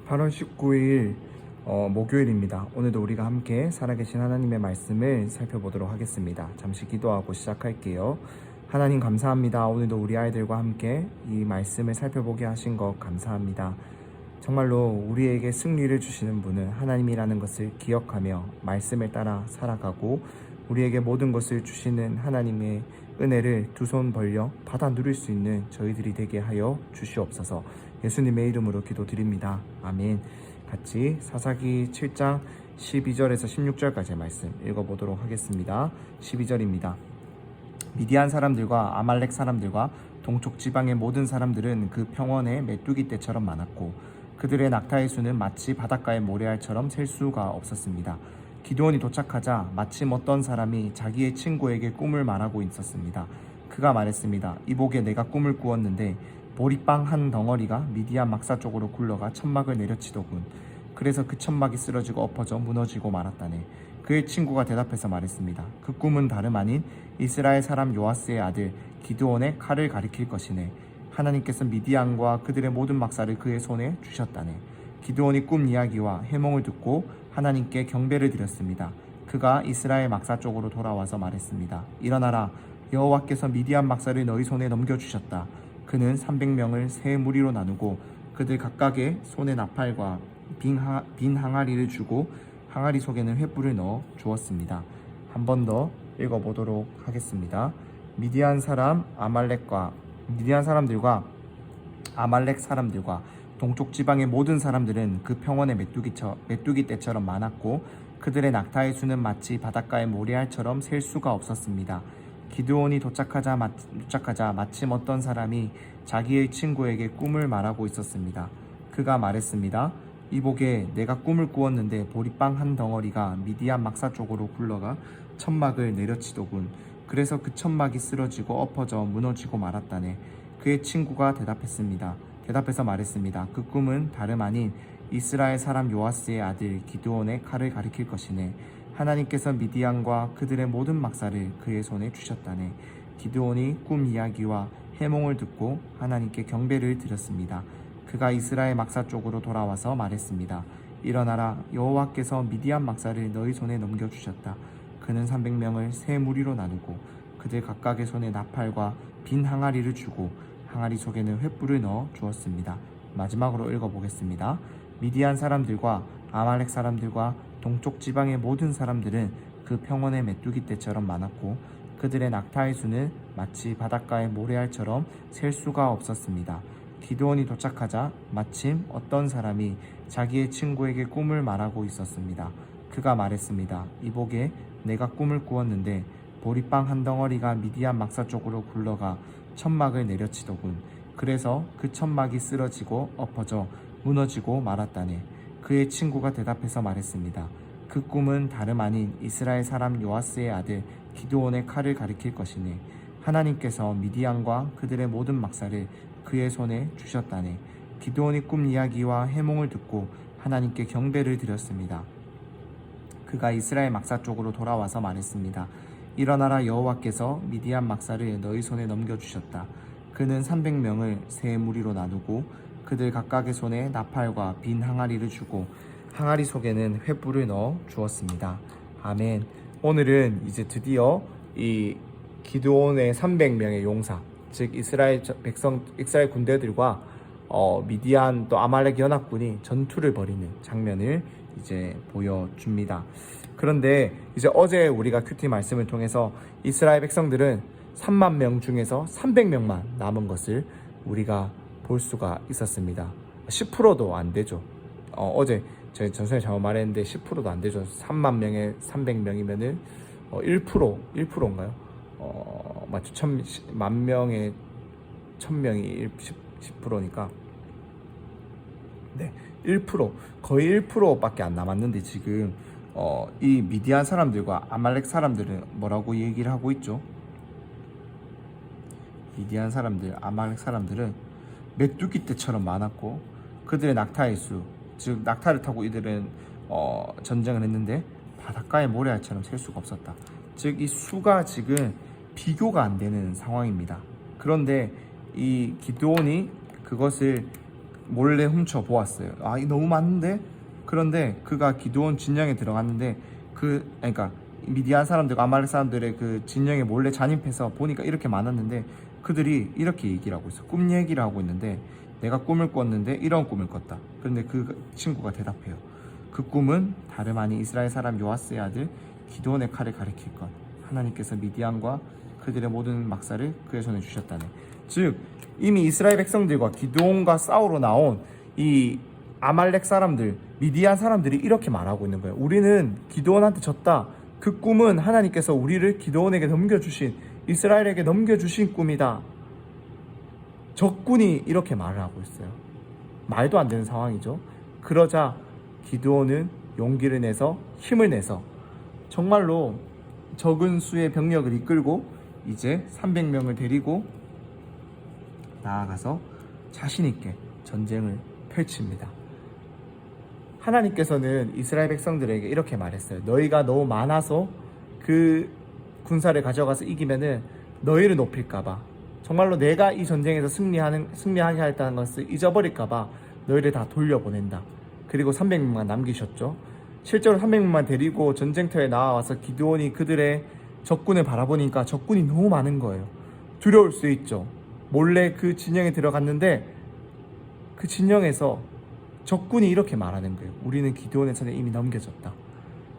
8월 19일 목요일입니다. 오늘도 우리가 함께 살아계신 하나님의 말씀을 살펴보도록 하겠습니다. 잠시 기도하고 시작할게요. 하나님 감사합니다. 오늘도 우리 아이들과 함께 이 말씀을 살펴보게 하신 것 감사합니다. 정말로 우리에게 승리를 주시는 분은 하나님이라는 것을 기억하며 말씀을 따라 살아가고 우리에게 모든 것을 주시는 하나님의 은혜를 두 손 벌려 받아 누릴 수 있는 저희들이 되게 하여 주시옵소서. 예수님의 이름으로 기도드립니다. 아멘. 같이 사사기 7장 12절에서 16절까지의 말씀 읽어보도록 하겠습니다. 12절입니다. 미디안 사람들과 아말렉 사람들과 동쪽 지방의 모든 사람들은 그 평원에 메뚜기 떼처럼 많았고 그들의 낙타의 수는 마치 바닷가의 모래알처럼 셀 수가 없었습니다. 기드온이 도착하자 마침 어떤 사람이 자기의 친구에게 꿈을 말하고 있었습니다. 그가 말했습니다. 이복에 내가 꿈을 꾸었는데 보리빵 한 덩어리가 미디안 막사 쪽으로 굴러가 천막을 내려치더군. 그래서 그 천막이 쓰러지고 엎어져 무너지고 말았다네. 그의 친구가 대답해서 말했습니다. 그 꿈은 다름 아닌 이스라엘 사람 요아스의 아들 기드온의 칼을 가리킬 것이네. 하나님께서 미디안과 그들의 모든 막사를 그의 손에 주셨다네. 기드온이 꿈 이야기와 해몽을 듣고 하나님께 경배를 드렸습니다. 그가 이스라엘 막사 쪽으로 돌아와서 말했습니다. 일어나라. 여호와께서 미디안 막사를 너희 손에 넘겨주셨다. 그는 300명을 세 무리로 나누고 그들 각각의 손에 나팔과 빈 항아리를 주고 항아리 속에는 횃불을 넣어 주었습니다. 한 번 더 읽어보도록 하겠습니다. 미디안 사람들과 아말렉 사람들과 동쪽 지방의 모든 사람들은 그 평원에 메뚜기 떼처럼 많았고 그들의 낙타의 수는 마치 바닷가의 모래알처럼 셀 수가 없었습니다. 기드온이 도착하자 마침 어떤 사람이 자기의 친구에게 꿈을 말하고 있었습니다. 그가 말했습니다. 이복에 내가 꿈을 꾸었는데 보리빵 한 덩어리가 미디안 막사 쪽으로 굴러가 천막을 내려치더군. 그래서 그 천막이 쓰러지고 엎어져 무너지고 말았다네. 그의 친구가 대답해서 말했습니다. 그 꿈은 다름 아닌 이스라엘 사람 요아스의 아들 기드온의 칼을 가리킬 것이네. 하나님께서 미디안과 그들의 모든 막사를 그의 손에 주셨다네. 기드온이 꿈 이야기와 해몽을 듣고 하나님께 경배를 드렸습니다. 그가 이스라엘 막사 쪽으로 돌아와서 말했습니다. 일어나라. 여호와께서 미디안 막사를 너희 손에 넘겨주셨다. 그는 300명을 세 무리로 나누고 그들 각각의 손에 나팔과 빈 항아리를 주고 항아리 속에는 횃불을 넣어 주었습니다. 마지막으로 읽어보겠습니다. 미디안 사람들과 아말렉 사람들과 동쪽 지방의 모든 사람들은 그 평원의 메뚜기 떼처럼 많았고 그들의 낙타의 수는 마치 바닷가의 모래알처럼 셀 수가 없었습니다. 기드온이 도착하자 마침 어떤 사람이 자기의 친구에게 꿈을 말하고 있었습니다. 그가 말했습니다. 이복에 내가 꿈을 꾸었는데 보리빵 한 덩어리가 미디안 막사 쪽으로 굴러가 천막을 내려치더군. 그래서 그 천막이 쓰러지고 엎어져 무너지고 말았다네. 그의 친구가 대답해서 말했습니다. 그 꿈은 다름 아닌 이스라엘 사람 요아스의 아들 기드온의 칼을 가리킬 것이네. 하나님께서 미디안과 그들의 모든 막사를 그의 손에 주셨다네. 기드온이 꿈 이야기와 해몽을 듣고 하나님께 경배를 드렸습니다. 그가 이스라엘 막사 쪽으로 돌아와서 말했습니다. 일어나라. 여호와께서 미디안 막사를 너희 손에 넘겨주셨다. 그는 300명을 세 무리로 나누고 그들 각각의 손에 나팔과 빈 항아리를 주고 항아리 속에는 횃불을 넣어 주었습니다. 아멘. 오늘은 이제 드디어 이 기드온의 300명의 용사, 즉 이스라엘 군대들과 미디안 또 아말렉 연합군이 전투를 벌이는 장면을 이제 보여줍니다. 그런데 이제 어제 우리가 큐티 말씀을 통해서 이스라엘 백성들은 3만 명 중에서 300명만 남은 것을 우리가 볼 수가 있었습니다. 10%도 안 되죠. 어제 제가 전선에 잘못 말했는데 10%도 안 되죠. 3만 명에 300명이면은 1%인가요? 맞죠? 만 명에 1000명이 10%니까 네, 1% 거의 1%밖에 안 남았는데 지금 이 미디안 사람들과 아말렉 사람들은 뭐라고 얘기를 하고 있죠? 미디안 사람들, 아말렉 사람들은 메뚜기 떼처럼 많았고 그들의 낙타의 수, 즉 낙타를 타고 이들은 전쟁을 했는데 바닷가의 모래알처럼 셀 수가 없었다. 즉 이 수가 지금 비교가 안 되는 상황입니다. 그런데 이 기드온이 그것을 몰래 훔쳐 보았어요. 아, 이 너무 많은데? 그런데 그가 기드온 진영에 들어갔는데 그러니까 미디안 사람들과 아말렉 사람들의 그 진영에 몰래 잠입해서 보니까 이렇게 많았는데 그들이 이렇게 얘기를 하고 있어. 꿈 얘기를 하고 있는데 내가 꿈을 꿨는데 이런 꿈을 꿨다. 그런데 그 친구가 대답해요. 그 꿈은 다름 아닌 이스라엘 사람 요아스의 아들 기드온의 칼을 가리킬 것. 하나님께서 미디안과 그들의 모든 막사를 그의 손에 주셨다네. 즉 이미 이스라엘 백성들과 기드온과 싸우러 나온 이 아말렉 사람들, 미디안 사람들이 이렇게 말하고 있는 거예요. 우리는 기드온한테 졌다. 그 꿈은 하나님께서 우리를 기드온에게 넘겨주신, 이스라엘에게 넘겨주신 꿈이다. 적군이 이렇게 말을 하고 있어요. 말도 안 되는 상황이죠. 그러자 기드온은 용기를 내서 힘을 내서 정말로 적은 수의 병력을 이끌고 이제 300명을 데리고 나아가서 자신 있게 전쟁을 펼칩니다. 하나님께서는 이스라엘 백성들에게 이렇게 말했어요. 너희가 너무 많아서 그 군사를 가져가서 이기면은 너희를 높일까봐, 정말로 내가 이 전쟁에서 승리하게 하겠다는 것을 잊어버릴까봐 너희를 다 돌려보낸다. 그리고 300명만 남기셨죠. 실제로 300명만 데리고 전쟁터에 나와서 기드온이 그들의 적군을 바라보니까 적군이 너무 많은 거예요. 두려울 수 있죠. 몰래 그 진영에 들어갔는데 그 진영에서 적군이 이렇게 말하는 거예요. 우리는 기드온의 손에 이미 넘겨졌다.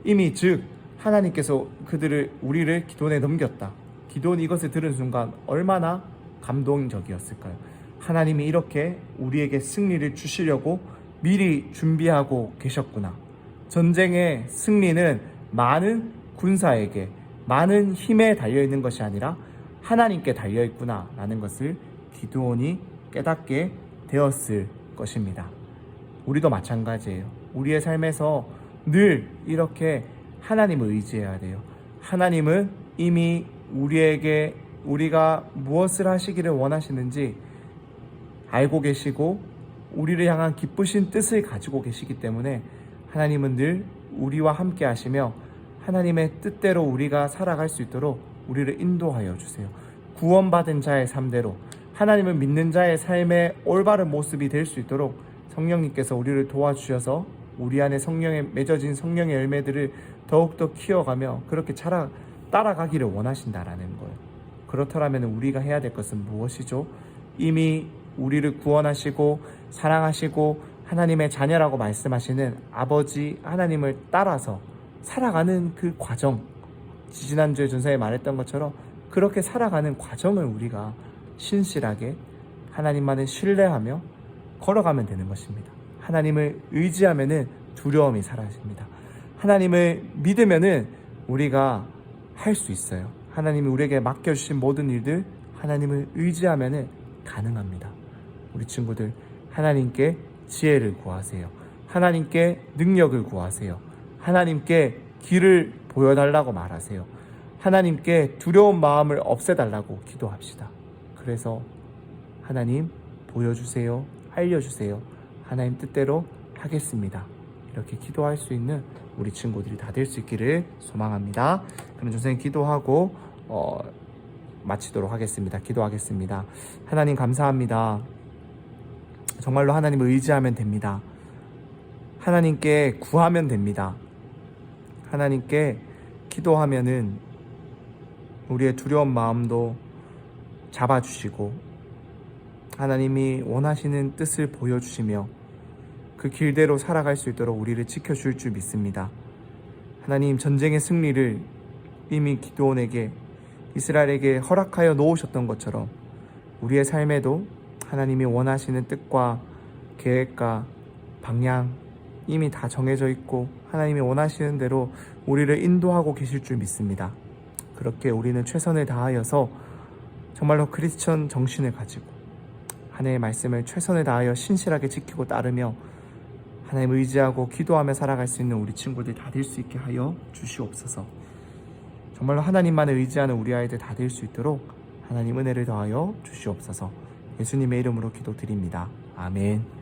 이미 즉 하나님께서 우리를 기드온에 넘겼다. 기드온이 이것을 들은 순간 얼마나 감동적이었을까요? 하나님이 이렇게 우리에게 승리를 주시려고 미리 준비하고 계셨구나. 전쟁의 승리는 많은 군사에게, 많은 힘에 달려있는 것이 아니라 하나님께 달려있구나 라는 것을 기드온이 깨닫게 되었을 것입니다. 우리도 마찬가지예요. 우리의 삶에서 늘 이렇게 하나님을 의지해야 돼요. 하나님은 이미 우리가 무엇을 하시기를 원하시는지 알고 계시고 우리를 향한 기쁘신 뜻을 가지고 계시기 때문에 하나님은 늘 우리와 함께 하시며 하나님의 뜻대로 우리가 살아갈 수 있도록 우리를 인도하여 주세요. 구원받은 자의 삶대로 하나님을 믿는 자의 삶의 올바른 모습이 될 수 있도록 성령님께서 우리를 도와주셔서 우리 안에 성령에 맺어진 성령의 열매들을 더욱더 키워가며 그렇게 따라가기를 원하신다라는 거예요. 그렇더라면 우리가 해야 될 것은 무엇이죠? 이미 우리를 구원하시고 사랑하시고 하나님의 자녀라고 말씀하시는 아버지 하나님을 따라서 살아가는 그 과정, 지지난주에 전사에 말했던 것처럼 그렇게 살아가는 과정을 우리가 신실하게 하나님만을 신뢰하며 걸어가면 되는 것입니다. 하나님을 의지하면은 두려움이 사라집니다. 하나님을 믿으면은 우리가 할 수 있어요. 하나님이 우리에게 맡겨주신 모든 일들 하나님을 의지하면은 가능합니다. 우리 친구들, 하나님께 지혜를 구하세요. 하나님께 능력을 구하세요. 하나님께 길을 보여달라고 말하세요. 하나님께 두려운 마음을 없애달라고 기도합시다. 그래서 하나님 보여주세요. 알려주세요. 하나님 뜻대로 하겠습니다. 이렇게 기도할 수 있는 우리 친구들이 다 될 수 있기를 소망합니다. 그럼 선생님 기도하고 마치도록 하겠습니다. 기도하겠습니다. 하나님 감사합니다. 정말로 하나님을 의지하면 됩니다. 하나님께 구하면 됩니다. 하나님께 기도하면은 우리의 두려운 마음도 잡아주시고 하나님이 원하시는 뜻을 보여주시며 그 길대로 살아갈 수 있도록 우리를 지켜줄 줄 믿습니다. 하나님, 전쟁의 승리를 이미 기드온에게, 이스라엘에게 허락하여 놓으셨던 것처럼 우리의 삶에도 하나님이 원하시는 뜻과 계획과 방향 이미 다 정해져 있고 하나님이 원하시는 대로 우리를 인도하고 계실 줄 믿습니다. 그렇게 우리는 최선을 다하여서 정말로 크리스천 정신을 가지고 하나님의 말씀을 최선을 다하여 신실하게 지키고 따르며 하나님을 의지하고 기도하며 살아갈 수 있는 우리 친구들 다 될 수 있게 하여 주시옵소서. 정말로 하나님만을 의지하는 우리 아이들 다 될 수 있도록 하나님 은혜를 더하여 주시옵소서. 예수님의 이름으로 기도드립니다. 아멘.